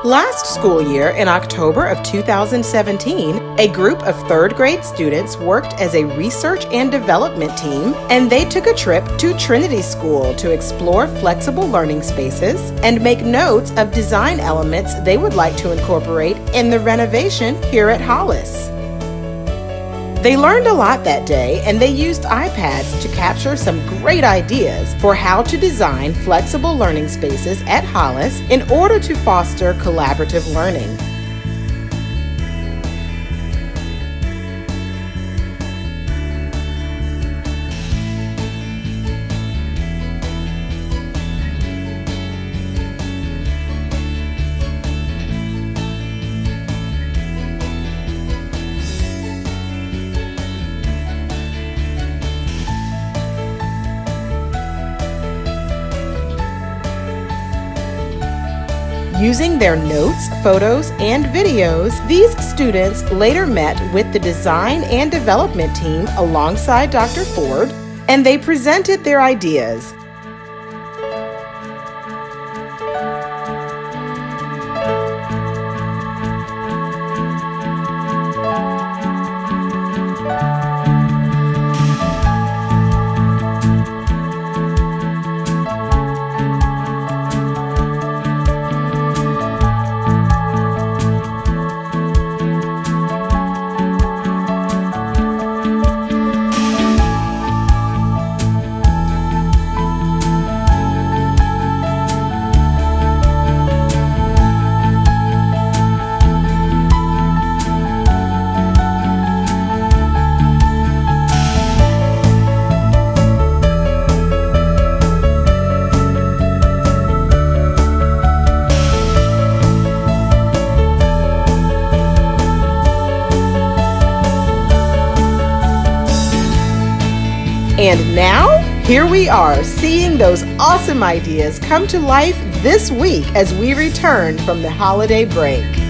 Last school year, in October of 2017, a group of third grade students worked as a research and development team, and they took a trip to Trinity School to explore flexible learning spaces and make notes of design elements they would like to incorporate in the renovation here at Hollis. They learned a lot that day, and they used iPads to capture some great ideas for how to design flexible learning spaces at Hollis in order to foster collaborative learning. Using their notes, photos, and videos, these students later met with the design and development team alongside Dr. Ford, and they presented their ideas. And now, here we are, seeing those awesome ideas come to life this week as we return from the holiday break.